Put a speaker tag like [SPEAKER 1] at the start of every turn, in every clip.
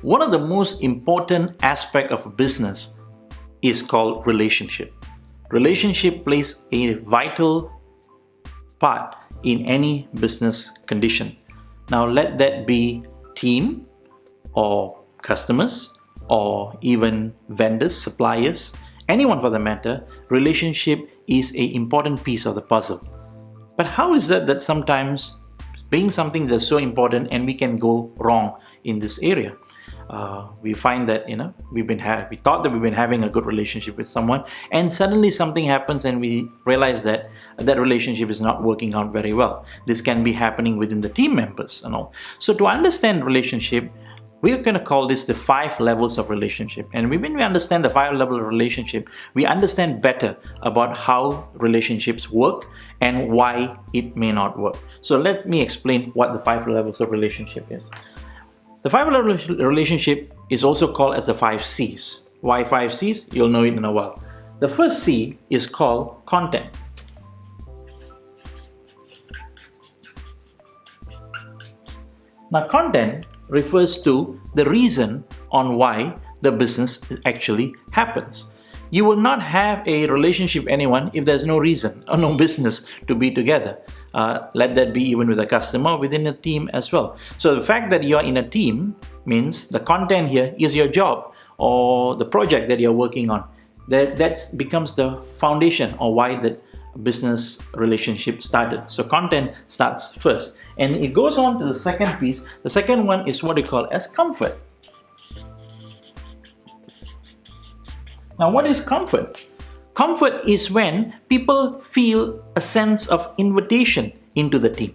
[SPEAKER 1] One of the most important aspects of a business is called relationship. Relationship plays a vital part in any business condition. Now, let that be team or customers or even vendors, suppliers, anyone for the matter. Relationship is an important piece of the puzzle. But how is that sometimes being something that's so important and we can go wrong in this area? We find that we thought that we've been having a good relationship with someone, and suddenly something happens and we realize that that relationship is not working out very well. This can be happening within the team members and all. So to understand relationship, we're going to call this the 5 levels of relationship. And when we understand the 5 levels of relationship, we understand better about how relationships work and why it may not work. So let me explain what the 5 levels of relationship is. The 5 levels of relationship is also called as the 5 C's. Why 5 C's? You'll know it in a while. The first C is called content. Now, content refers to the reason on why the business actually happens. You will not have a relationship with anyone if there's no reason or no business to be together. Let that be even with a customer or within a team as well. So the fact that you're in a team means the content here is your job or the project that you're working on. That becomes the foundation or why the business relationship started. So content starts first, and it goes on to the second piece. The second one is what we call as comfort. Now, what is comfort? Comfort is when people feel a sense of invitation into the team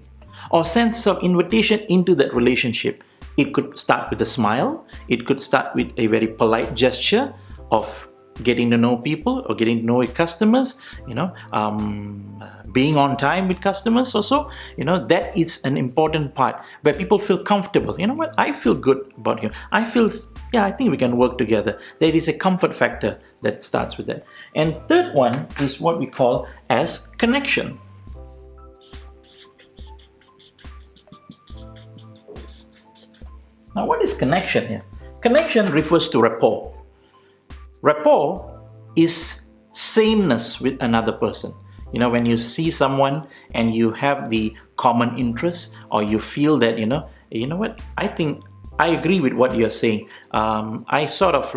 [SPEAKER 1] or sense of invitation into that relationship. It could start with a smile. It could start with a very polite gesture of getting to know people or getting to know your customers, being on time with customers also. That is an important part where people feel comfortable. You know what? I feel good about you. I think we can work together. There is a comfort factor that starts with that. And third one is what we call as connection. Now, what is connection here? Connection refers to rapport. Rapport is sameness with another person. When you see someone and you have the common interest, or you feel that, you know what, I think I agree with what you're saying. I sort of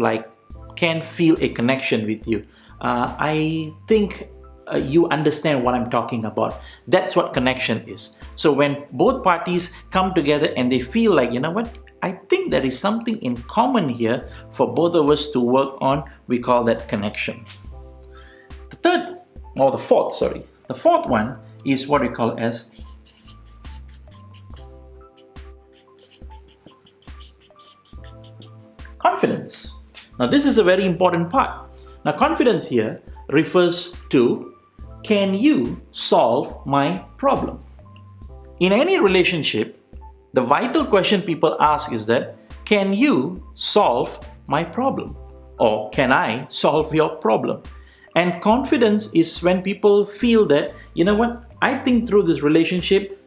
[SPEAKER 1] can feel a connection with you. I think you understand what I'm talking about. That's what connection is. So when both parties come together and they feel like, you know what, I think there is something in common here for both of us to work on, we call that connection. The fourth one is what we call as confidence. Now, this is a very important part. Now, confidence here refers to, can you solve my problem? In any relationship, the vital question people ask is that, can you solve my problem? Or can I solve your problem? And confidence is when people feel that, you know what, I think through this relationship,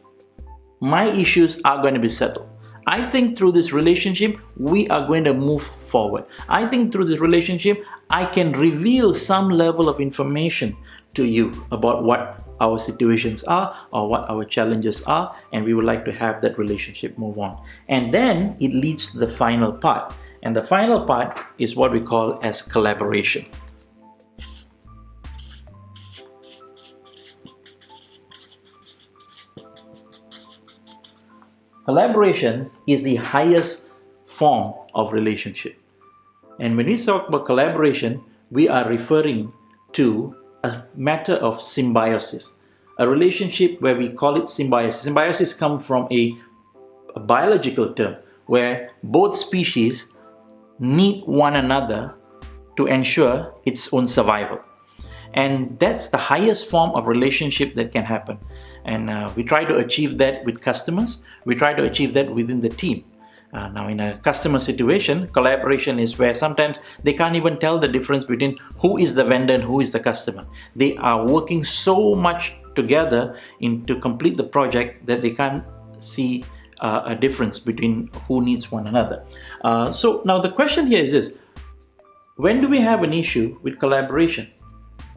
[SPEAKER 1] my issues are going to be settled. I think through this relationship, we are going to move forward. I think through this relationship, I can reveal some level of information to you about what our situations are or what our challenges are, and we would like to have that relationship move on. And then it leads to the final part. And the final part is what we call as collaboration. Collaboration is the highest form of relationship. And when we talk about collaboration, we are referring to a matter of symbiosis. A relationship where we call it symbiosis. Symbiosis comes from a biological term where both species need one another to ensure its own survival. And that's the highest form of relationship that can happen. And we try to achieve that with customers. We try to achieve that within the team. Now, in a customer situation, collaboration is where sometimes they can't even tell the difference between who is the vendor and who is the customer. They are working so much together to complete the project that they can't see a difference between who needs one another. So now the question here is this: when do we have an issue with collaboration?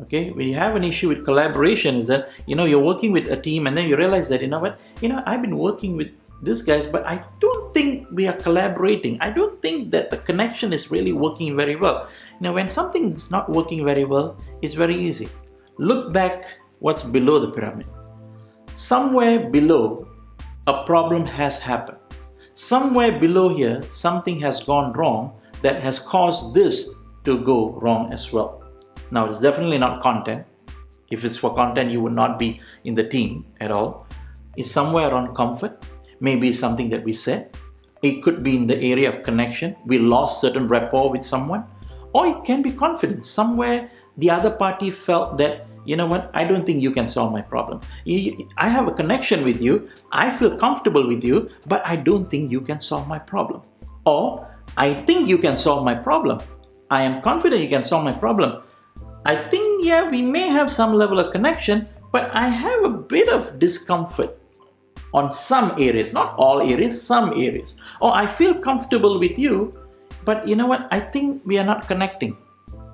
[SPEAKER 1] Okay, when you have an issue with collaboration is that, you're working with a team and then you realize that, I've been working with these guys, but I don't think we are collaborating. I don't think that the connection is really working very well. When something is not working very well, it's very easy. Look back what's below the pyramid. Somewhere below, a problem has happened. Somewhere below here, something has gone wrong that has caused this to go wrong as well. Now, it's definitely not content. If it's for content, you would not be in the team at all. It's somewhere around comfort. Maybe it's something that we said. It could be in the area of connection. We lost certain rapport with someone. Or it can be confidence. Somewhere the other party felt that, I don't think you can solve my problem. I have a connection with you. I feel comfortable with you, but I don't think you can solve my problem. Or I think you can solve my problem. I am confident you can solve my problem. I think, we may have some level of connection, but I have a bit of discomfort on some areas, not all areas, some areas. Or I feel comfortable with you, but I think we are not connecting.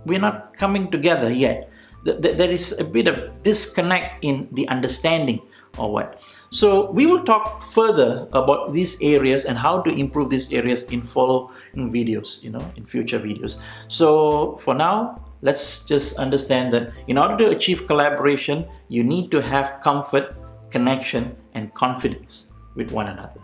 [SPEAKER 1] We're not coming together yet. There is a bit of disconnect in the understanding or what. So we will talk further about these areas and how to improve these areas in following videos, in future videos. So for now, let's just understand that in order to achieve collaboration, you need to have comfort, connection, and confidence with one another.